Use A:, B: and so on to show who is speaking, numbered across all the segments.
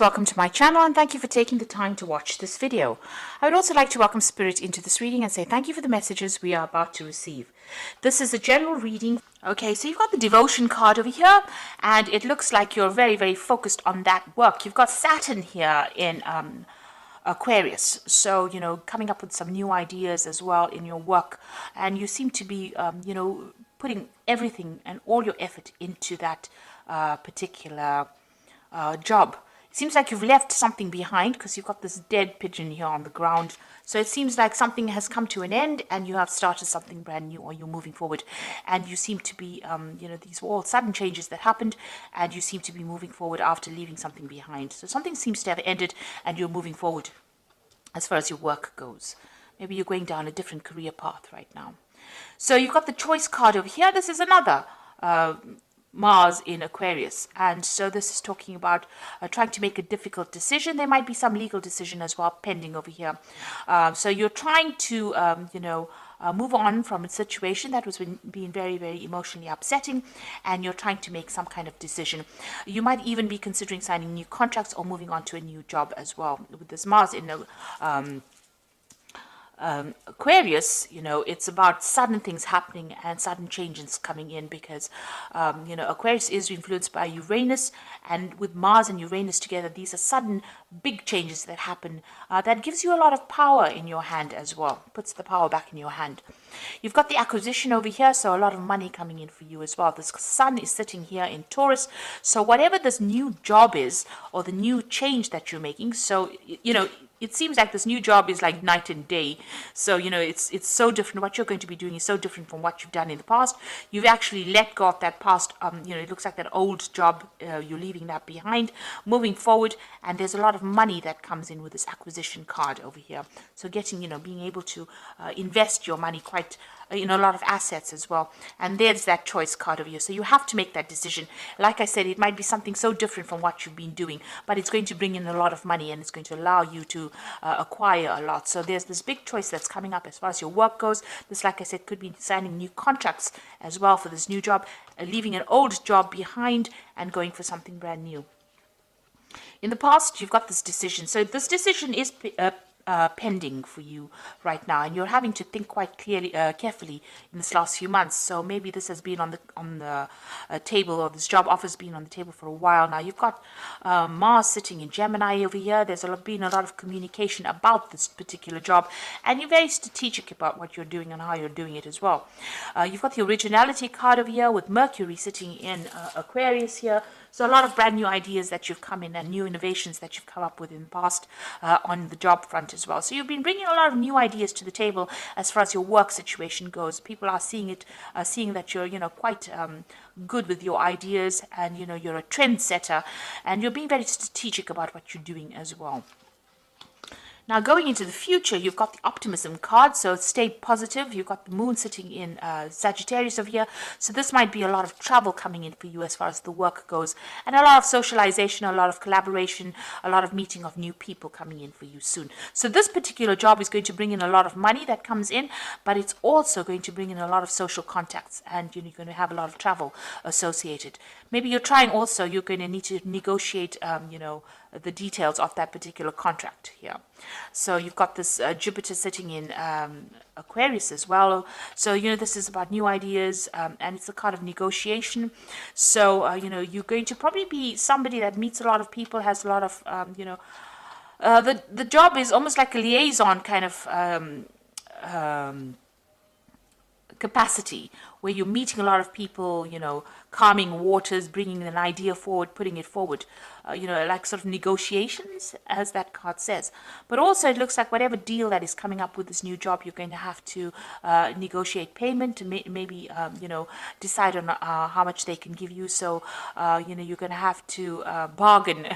A: Welcome to my channel and thank you for taking the time to watch this video. I would also like to welcome Spirit into this reading and say thank you for the messages we are about to receive. This is a general reading. Okay, so you've got the devotion card over here and it looks like you're very, very focused on that work. You've got Saturn here in Aquarius, so coming up with some new ideas as well in your work, and you seem to be putting everything and all your effort into that particular job. It seems like you've left something behind because you've got this dead pigeon here on the ground. So it seems like something has come to an end and you have started something brand new, or you're moving forward. And you seem to be, these were all sudden changes that happened and you seem to be moving forward after leaving something behind. So something seems to have ended and you're moving forward as far as your work goes. Maybe you're going down a different career path right now. So you've got the choice card over here. This is another Mars in Aquarius, and so this is talking about trying to make a difficult decision. There might be some legal decision as well pending over here. So you're trying to move on from a situation that was being very, very emotionally upsetting, and you're trying to make some kind of decision. You might even be considering signing new contracts or moving on to a new job as well. With this Mars in Aquarius, it's about sudden things happening and sudden changes coming in because, Aquarius is influenced by Uranus, and with Mars and Uranus together, these are sudden big changes that happen that gives you a lot of power in your hand as well, puts the power back in your hand. You've got the acquisition over here, so a lot of money coming in for you as well. The sun is sitting here in Taurus, so whatever this new job is or the new change that you're making, so, it seems like this new job is like night and day. So, it's so different. What you're going to be doing is so different from what you've done in the past. You've actually let go of that past, it looks like that old job, you're leaving that behind, moving forward, and there's a lot of money that comes in with this acquisition card over here. So getting, being able to invest your money quite, a lot of assets as well. And there's that choice card over here. So you have to make that decision. Like I said, it might be something so different from what you've been doing, but it's going to bring in a lot of money and it's going to allow you to acquire a lot. So there's this big choice that's coming up as far as your work goes. This, like I said, could be signing new contracts as well for this new job, leaving an old job behind and going for something brand new. In the past, you've got this decision. So this decision is pending for you right now, and you're having to think quite carefully in this last few months. So maybe this has been on the table, or this job offer's been on the table for a while now. You've got Mars sitting in Gemini over here. There's been a lot of communication about this particular job, and you're very strategic about what you're doing and how you're doing it as well. You've got the originality card over here with Mercury sitting in Aquarius here. So a lot of brand new ideas that you've come in and new innovations that you've come up with in the past on the job front as well. So you've been bringing a lot of new ideas to the table as far as your work situation goes. People are seeing it, seeing that you're, quite good with your ideas, and, you're a trendsetter, and you're being very strategic about what you're doing as well. Now, going into the future, you've got the optimism card, so stay positive. You've got the moon sitting in Sagittarius over here, so this might be a lot of travel coming in for you as far as the work goes, and a lot of socialization, a lot of collaboration, a lot of meeting of new people coming in for you soon. So this particular job is going to bring in a lot of money that comes in, but it's also going to bring in a lot of social contacts, and you're going to have a lot of travel associated. Maybe you're going to need to negotiate, the details of that particular contract here. So you've got this Jupiter sitting in Aquarius as well. So, this is about new ideas, and it's a kind of negotiation. So, you're going to probably be somebody that meets a lot of people, has a lot of, the job is almost like a liaison kind of capacity, where you're meeting a lot of people, calming waters, bringing an idea forward, putting it forward, like sort of negotiations, as that card says. But also it looks like whatever deal that is coming up with this new job, you're going to have to negotiate payment, maybe, decide on how much they can give you. So, you're going to have to bargain,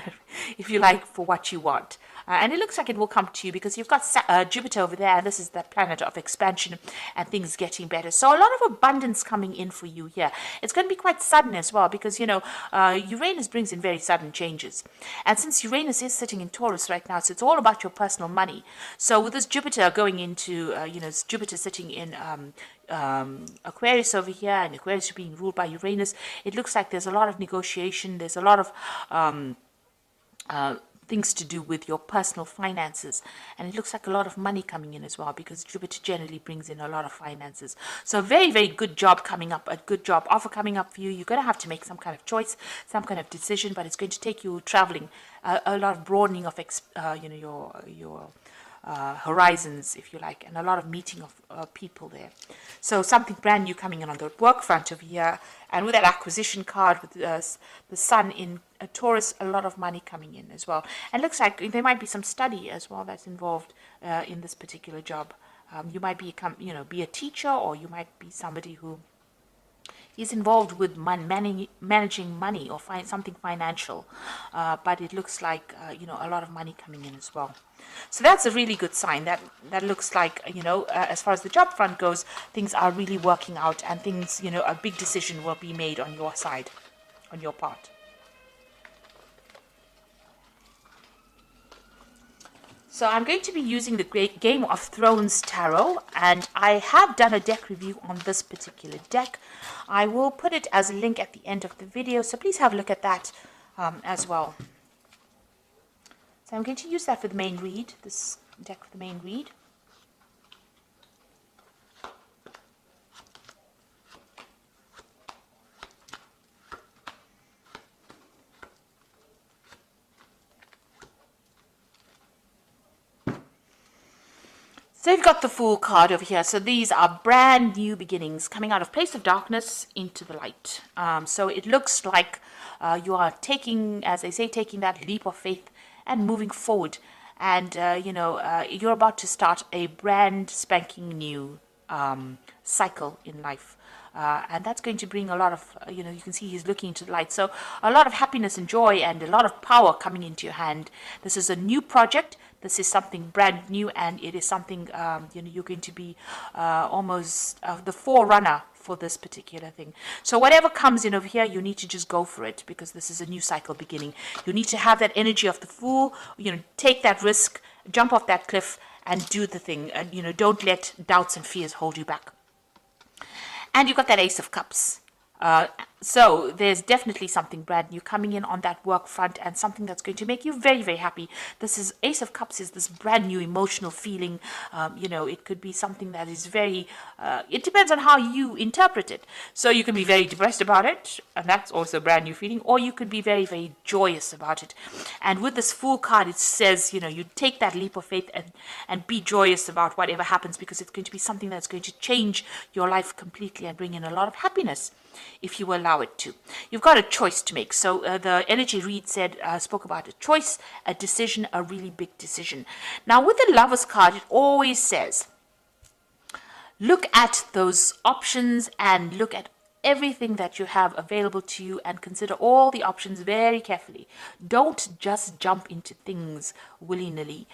A: if you like, for what you want. And it looks like it will come to you because you've got Jupiter over there, and this is the planet of expansion and things getting better. So a lot of abundance coming in for you here. It's going to be quite sudden as well because, Uranus brings in very sudden changes. And since Uranus is sitting in Taurus right now, so it's all about your personal money. So with this Jupiter going into, Jupiter sitting in Aquarius over here, and Aquarius being ruled by Uranus, it looks like there's a lot of negotiation. There's a lot of things to do with your personal finances, and it looks like a lot of money coming in as well, because Jupiter generally brings in a lot of finances. So very, very good job coming up, a good job offer coming up for you. You're going to have to make some kind of choice, some kind of decision, but it's going to take you traveling, a lot of broadening of your horizons, if you like, and a lot of meeting of people there. So something brand new coming in on the work front over here. And with that acquisition card with the sun in Taurus, a lot of money coming in as well. And looks like there might be some study as well that's involved in this particular job. You might be a teacher, or you might be somebody who is involved with managing money or something financial, but it looks like a lot of money coming in as well. So that's a really good sign. That looks like as far as the job front goes, things are really working out, and things a big decision will be made on your side, on your part. So I'm going to be using the Great Game of Thrones Tarot, and I have done a deck review on this particular deck. I will put it as a link at the end of the video, so please have a look at that as well. So I'm going to use that for the main read, this deck for the main read. So you've got the Fool card over here. So these are brand new beginnings coming out of place of darkness into the light. So it looks like you are taking, as they say, taking that leap of faith and moving forward. And, you're about to start a brand spanking new cycle in life. And that's going to bring a lot of, you can see he's looking into the light. So a lot of happiness and joy and a lot of power coming into your hand. This is a new project. This is something brand new, and it is something, you're going to be almost the forerunner for this particular thing. So whatever comes in over here, you need to just go for it, because this is a new cycle beginning. You need to have that energy of the Fool, take that risk, jump off that cliff and do the thing. And, don't let doubts and fears hold you back. And you've got that Ace of Cups. So there's definitely something brand new coming in on that work front, and something that's going to make you very, very happy. This is Ace of Cups is this brand new emotional feeling. It could be something that is very, it depends on how you interpret it. So you can be very depressed about it, and that's also a brand new feeling, or you could be very, very joyous about it. And with this Fool card, it says, you take that leap of faith and be joyous about whatever happens, because it's going to be something that's going to change your life completely and bring in a lot of happiness, if you allow it to. You've got a choice to make. So the energy read spoke about a choice, a decision, a really big decision. Now with the Lover's card, it always says, look at those options and look at everything that you have available to you, and consider all the options very carefully. Don't just jump into things willy-nilly.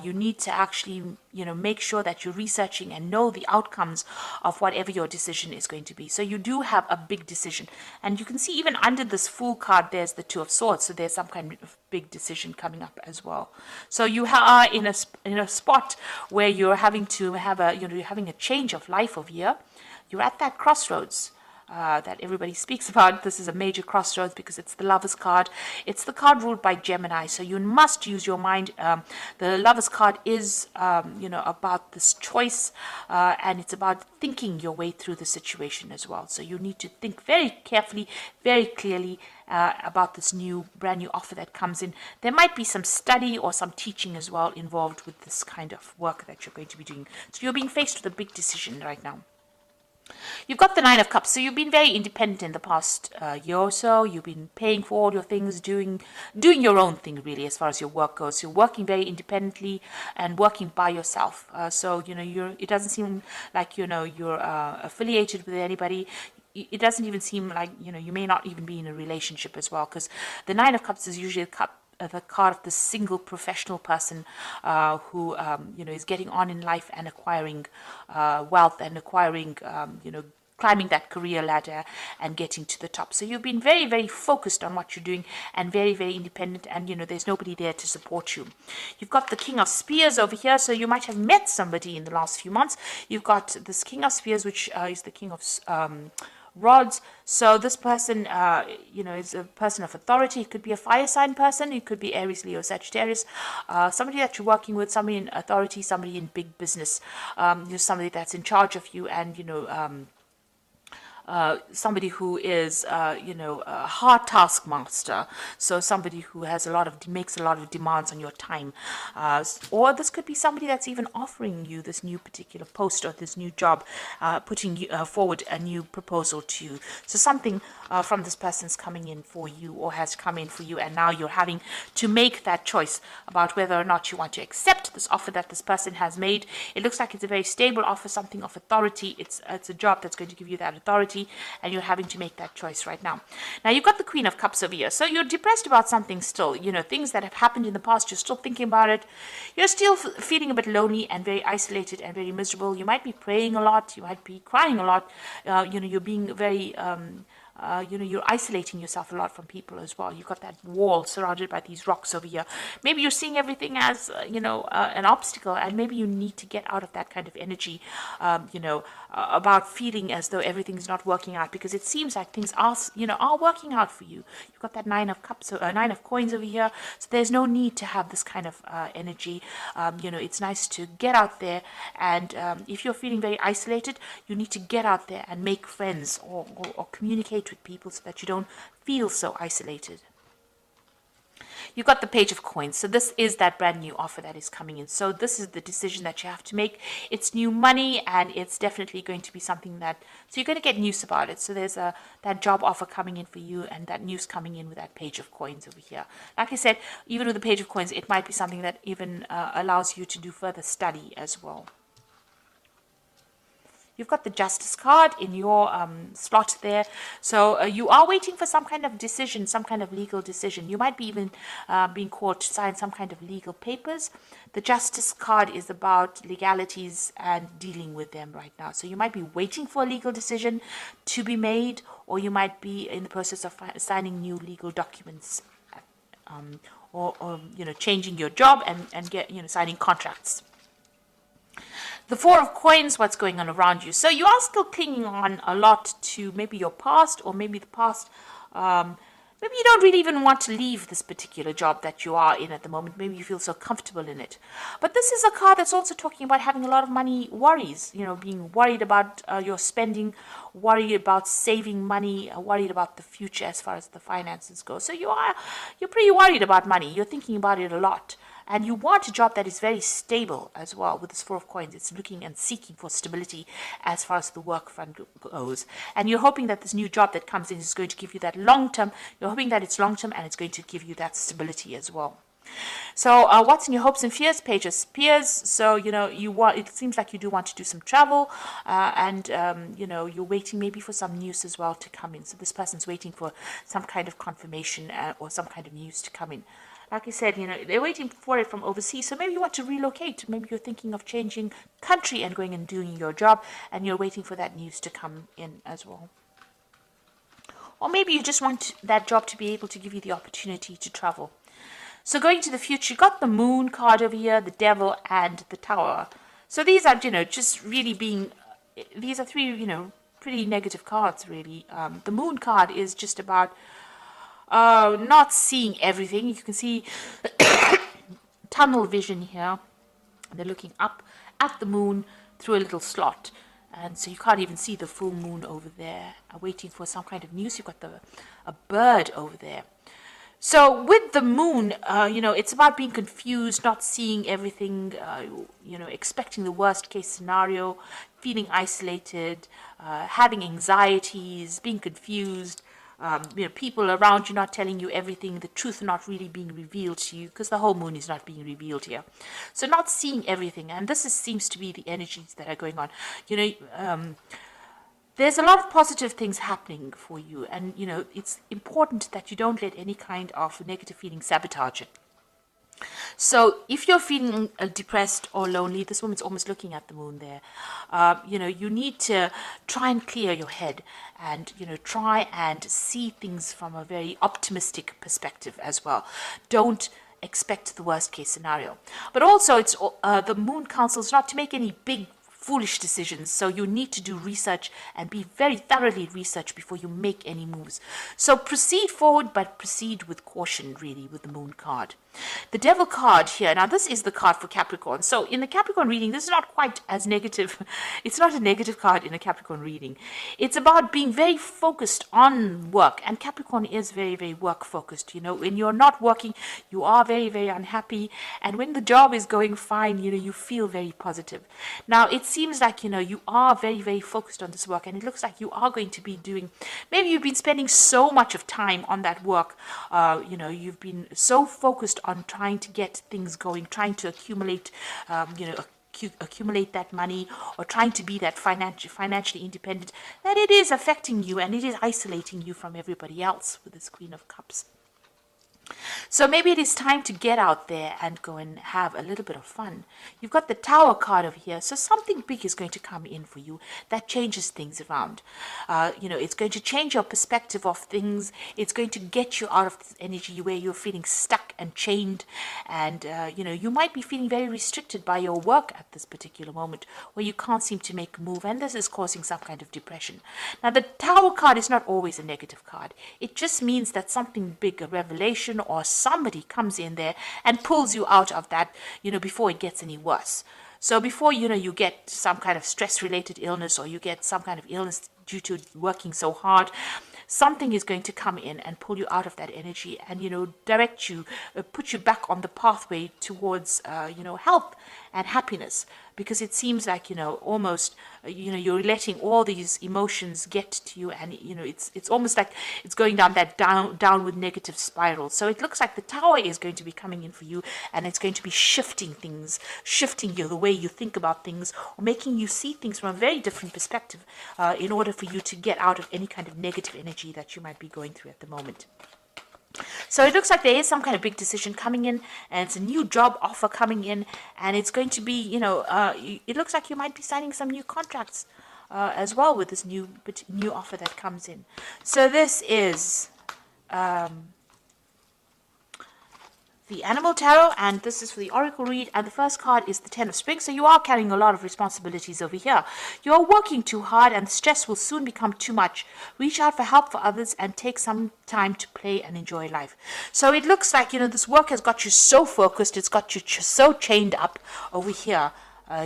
A: You need to actually, make sure that you're researching and know the outcomes of whatever your decision is going to be. So you do have a big decision, and you can see even under this Fool card, there's the Two of Swords. So there's some kind of big decision coming up as well. So you are in a spot where you're having to have you're having a change of life over here. You're at that crossroads that everybody speaks about. This is a major crossroads because it's the Lover's card. It's the card ruled by Gemini, so you must use your mind. The Lover's card is, about this choice, and it's about thinking your way through the situation as well. So you need to think very carefully, very clearly about this brand new offer that comes in. There might be some study or some teaching as well involved with this kind of work that you're going to be doing. So you're being faced with a big decision right now. You've got the Nine of Cups, so you've been very independent in the past year or so. You've been paying for all your things, doing your own thing really as far as your work goes. You're working very independently and working by yourself. So it doesn't seem like you're affiliated with anybody. It doesn't even seem like you may not even be in a relationship as well, because the Nine of Cups is usually the card of the single professional person who is getting on in life and acquiring wealth and acquiring climbing that career ladder and getting to the top. So you've been very, very focused on what you're doing and very, very independent, and there's nobody there to support you. You've got the King of Spears over here, so you might have met somebody in the last few months. You've got this King of Spears, which is the King of rods. So this person, is a person of authority. It could be a fire sign person. It could be Aries, Leo, Sagittarius. Somebody that you're working with, somebody in authority, somebody in big business. Somebody that's in charge of you, and somebody who is, a hard taskmaster. So somebody who has makes a lot of demands on your time. Or this could be somebody that's even offering you this new particular post or this new job, putting forward a new proposal to you. So something from this person's coming in for you, or has come in for you, and now you're having to make that choice about whether or not you want to accept this offer that this person has made. It looks like it's a very stable offer, something of authority. It's a job that's going to give you that authority, and you're having to make that choice right now. Now, you've got the Queen of Cups over here. So you're depressed about something still, things that have happened in the past. You're still thinking about it. You're still feeling a bit lonely and very isolated and very miserable. You might be praying a lot. You might be crying a lot. You're being very... you're isolating yourself a lot from people as well. You've got that wall surrounded by these rocks over here. Maybe you're seeing everything as, an obstacle, and maybe you need to get out of that kind of energy, about feeling as though everything's not working out, because it seems like things are working out for you. You've got that Nine of Cups, Nine of Coins over here. So there's no need to have this kind of energy. It's nice to get out there, and if you're feeling very isolated, you need to get out there and make friends, or communicate with people so that you don't feel so isolated. You've got the Page of Coins. So this is that brand new offer that is coming in. So this is the decision that you have to make. It's new money, and it's definitely going to be something so you're going to get news about it. So there's that job offer coming in for you, and that news coming in with that Page of Coins over here. Like I said, even with the Page of Coins, it might be something that even allows you to do further study as well. You've got the Justice card in your slot there. So you are waiting for some kind of decision, some kind of legal decision. You might be even being called to sign some kind of legal papers. The Justice card is about legalities and dealing with them right now. So you might be waiting for a legal decision to be made, or you might be in the process of signing new legal documents, or changing your job and get signing contracts. The Four of Coins, what's going on around you. So you are still clinging on a lot to maybe your past, or maybe the past. Maybe you don't really even want to leave this particular job that you are in at the moment. Maybe you feel so comfortable in it. But this is a card that's also talking about having a lot of money worries. Being worried about your spending, worried about saving money, worried about the future as far as the finances go. So you're pretty worried about money. You're thinking about it a lot. And you want a job that is very stable as well. With this Four of Coins, it's looking and seeking for stability as far as the work front goes. And you're hoping that this new job that comes in is going to give you that long-term. You're hoping that it's long-term, and it's going to give you that stability as well. So what's in your hopes and fears, Page of Spears? So, it seems like you do want to do some travel, and, you're waiting maybe for some news as well to come in. So this person's waiting for some kind of confirmation or some kind of news to come in. Like I said, they're waiting for it from overseas. So maybe you want to relocate. Maybe you're thinking of changing country and going and doing your job, and you're waiting for that news to come in as well. Or maybe you just want that job to be able to give you the opportunity to travel. So going to the future, you got the Moon card over here, the Devil, and the Tower. So these are, just really these are three, pretty negative cards, really. The Moon card is just about not seeing everything. You can see tunnel vision here. They're looking up at the moon through a little slot, and so you can't even see the full moon over there. Waiting for some kind of news. You've got a bird over there. So with the moon, it's about being confused, not seeing everything, expecting the worst case scenario, feeling isolated, having anxieties, being confused. People around you not telling you everything, the truth not really being revealed to you, because the whole moon is not being revealed here. So not seeing everything, and this seems to be the energies that are going on. There's a lot of positive things happening for you, and it's important that you don't let any kind of negative feeling sabotage it. So if you're feeling depressed or lonely, this woman's almost looking at the moon there. You need to try and clear your head, and try and see things from a very optimistic perspective as well. Don't expect the worst case scenario. But also, it's the moon counsels not to make any big foolish decisions. So you need to do research and be very thoroughly researched before you make any moves. So proceed forward, but proceed with caution, really, with the Moon card. The Devil card here. Now, this is the card for Capricorn. So in the Capricorn reading, this is not quite as negative. It's not a negative card in a Capricorn reading. It's about being very focused on work. And Capricorn is very, very work focused. You know, when you're not working, you are very, very unhappy. And when the job is going fine, you know, you feel very positive. Now, it seems like, you know, you are very, very focused on this work. And it looks like you are going to be doing, maybe you've been spending so much of time on that work. You know, you've been so focused on trying to get things going, trying to accumulate, accumulate that money, or trying to be that financially independent, that it is affecting you and it is isolating you from everybody else with this Queen of Cups. So maybe it is time to get out there and go and have a little bit of fun. You've got the Tower card over here, so something big is going to come in for you that changes things around. You know, it's going to change your perspective of things. It's going to get you out of this energy where you're feeling stuck and chained, and you know, you might be feeling very restricted by your work at this particular moment, where you can't seem to make a move, and this is causing some kind of depression. Now, the Tower card is not always a negative card. It just means that something big, a revelation, or somebody comes in there and pulls you out of that, you know, before it gets any worse. So before, you know, you get some kind of stress-related illness, or you get some kind of illness due to working so hard, something is going to come in and pull you out of that energy and, you know, direct you, put you back on the pathway towards, you know, health and happiness. Because it seems like, you know, almost, you know, you're letting all these emotions get to you, and, you know, it's almost like it's going down that downward negative spiral. So it looks like the Tower is going to be coming in for you, and it's going to be shifting things, shifting you, the way you think about things, or making you see things from a very different perspective, in order for you to get out of any kind of negative energy that you might be going through at the moment. So it looks like there is some kind of big decision coming in, and it's a new job offer coming in, and it's going to be, you know, it looks like you might be signing some new contracts as well with this new offer that comes in. So this is the Animal Tarot, and this is for the Oracle read, and the first card is the Ten of Spring. So you are carrying a lot of responsibilities over here. You're working too hard, and the stress will soon become too much. Reach out for help for others and take some time to play and enjoy life. So it looks like, you know, this work has got you so focused, it's got you so chained up over here,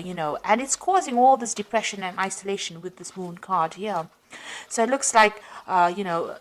A: you know, and it's causing all this depression and isolation with this Moon card here. So it looks like, you know,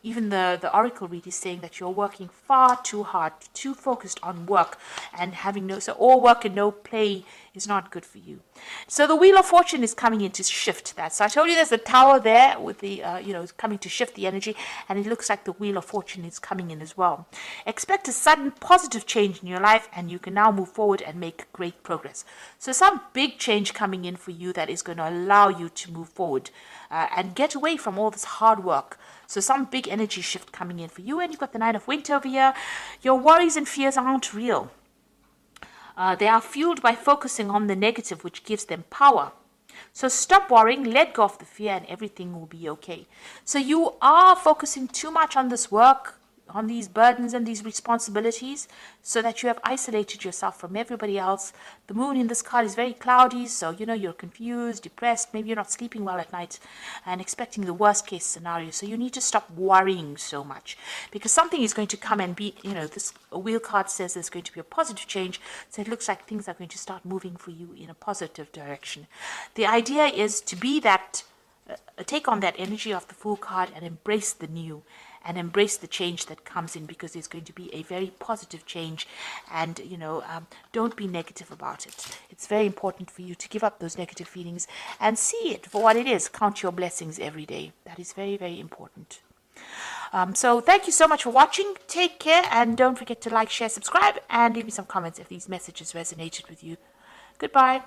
A: even the Oracle read is saying that you're working far too hard, too focused on work, and having so all work and no play is not good for you. So the Wheel of Fortune is coming in to shift that. So I told you there's a Tower there with the, you know, coming to shift the energy, and it looks like the Wheel of Fortune is coming in as well. Expect a sudden positive change in your life, and you can now move forward and make great progress. So some big change coming in for you that is going to allow you to move forward and get away from all this hard work. So some big energy shift coming in for you. And you've got the Nine of Winter over here. Your worries and fears aren't real. They are fueled by focusing on the negative, which gives them power. So stop worrying, let go of the fear, and everything will be okay. So you are focusing too much on this work, on these burdens and these responsibilities, so that you have isolated yourself from everybody else. The moon in this card is very cloudy, so, you know, you're confused, depressed, maybe you're not sleeping well at night and expecting the worst case scenario. So you need to stop worrying so much, because something is going to come and be, you know, this wheel card says there's going to be a positive change. So it looks like things are going to start moving for you in a positive direction. The idea is to be that, take on that energy of the Fool card and embrace the new, and embrace the change that comes in, because it's going to be a very positive change. And, you know, don't be negative about it. It's very important for you to give up those negative feelings and see it for what it is. Count your blessings every day. That is very, very important. So thank you so much for watching. Take care, and don't forget to like, share, subscribe, and leave me some comments if these messages resonated with you. Goodbye.